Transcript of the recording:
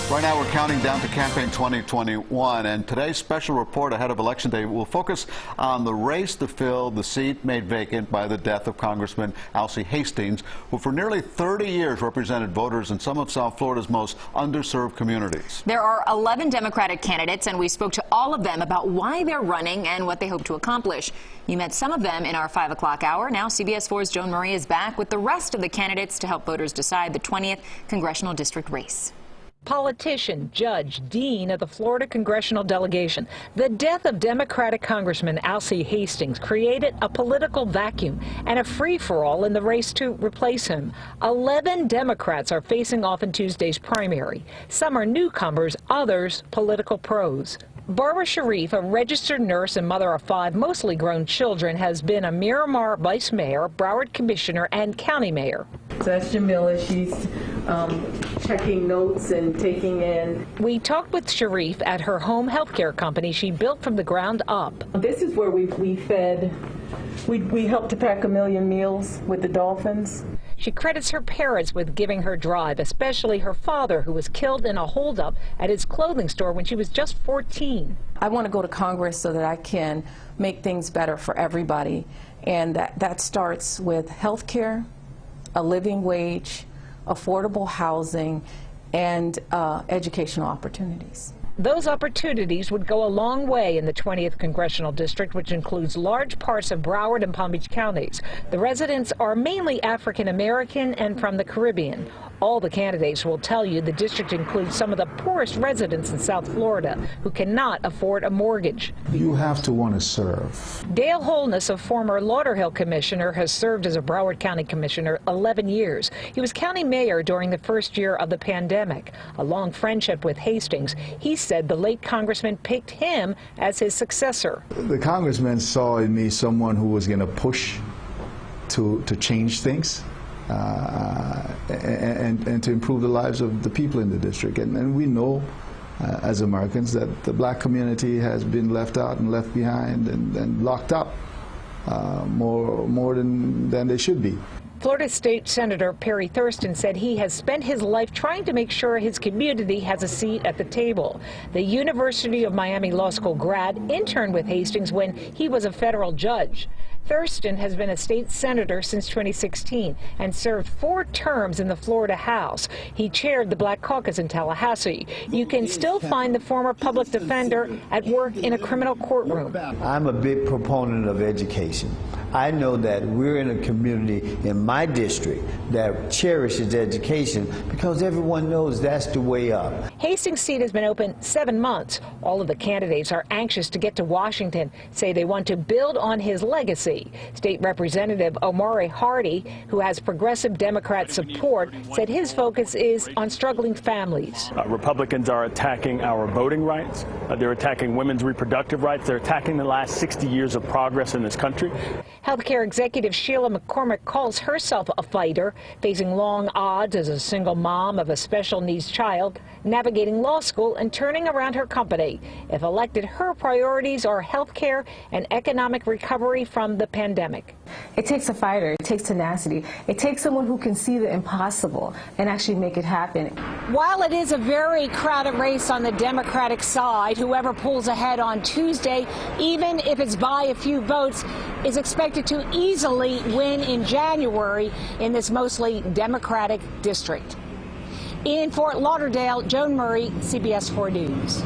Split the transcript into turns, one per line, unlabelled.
Right now, we're counting down to Campaign 2021, and today's special report ahead of Election Day will focus on the race to fill the seat made vacant by the death of Congressman Alcee Hastings, who for nearly 30 years represented voters in some of South Florida's most underserved communities.
There are 11 Democratic candidates, and we spoke to all of them about why they're running and what they hope to accomplish. You met some of them in our 5 o'clock hour. Now CBS 4's Joan Murray is back with the rest of the candidates to help voters decide the 20th Congressional District race.
Politician, judge, dean of the Florida Congressional delegation. The death of Democratic Congressman Alcee Hastings created a political vacuum and a free-for-all in the race to replace him. 11 Democrats are facing off in Tuesday's primary. Some are newcomers, others political pros. Barbara SHARIEF, a registered nurse and mother of 5 mostly grown children, has been a Miramar vice mayor, Broward commissioner, and county mayor.
So that's Jamila. She's checking notes and taking in.
We talked with SHARIEF at her home health care company she built from the ground up.
This is where we fed. We helped to pack 1 million meals with the dolphins.
She credits her parents with giving her drive, especially her father, who was killed in a holdup at his clothing store when she was just 14.
I want to go to Congress so that I can make things better for everybody, and that starts with health care, a living wage, affordable housing, and educational opportunities.
Those opportunities would go a long way in the 20th Congressional District, which includes large parts of Broward and Palm Beach counties. The residents are mainly African American and from the Caribbean. All the candidates will tell you the district includes some of the poorest residents in South Florida who cannot afford a mortgage.
You have to want to serve.
Dale HOLENESS, a former Lauderhill commissioner, has served as a Broward County commissioner 11 years. He was county mayor during the first year of the pandemic. A long friendship with Hastings, he said the late congressman picked him as his successor.
The congressman saw in me someone who was going to push to change things. And to improve the lives of the people in the district. And we know as Americans that the black community has been left out and left behind and locked up more than they should be.
Florida State Senator Perry Thurston said he has spent his life trying to make sure his community has a seat at the table. The University of Miami Law School grad interned with Hastings when he was a federal judge. Thurston has been a state senator since 2016 and served 4 terms in the Florida House. He chaired the Black Caucus in Tallahassee. You can still find the former public defender at work in a criminal courtroom.
I'm a big proponent of education. I know that we're in a community in my district that cherishes education because everyone knows that's the way up.
Hastings' seat has been open 7 months. All of the candidates are anxious to get to Washington, say they want to build on his legacy. State Representative OMARI, who has progressive Democrat support, said his focus is on struggling families.
Republicans are attacking our voting rights. They're attacking women's reproductive rights. They're attacking the last 60 years of progress in this country.
Healthcare executive Sheila McCormick calls herself a fighter, facing long odds as a single mom of a special needs child, navigating law school and turning around her company. If elected, her priorities are healthcare and economic recovery from the pandemic.
It takes a fighter. It takes tenacity. It takes someone who can see the impossible and actually make it happen.
While it is a very crowded race on the Democratic side, whoever pulls ahead on Tuesday, even if it's by a few votes, is expected to easily win in January in this mostly Democratic district. In Fort Lauderdale, Joan Murray, CBS 4 News.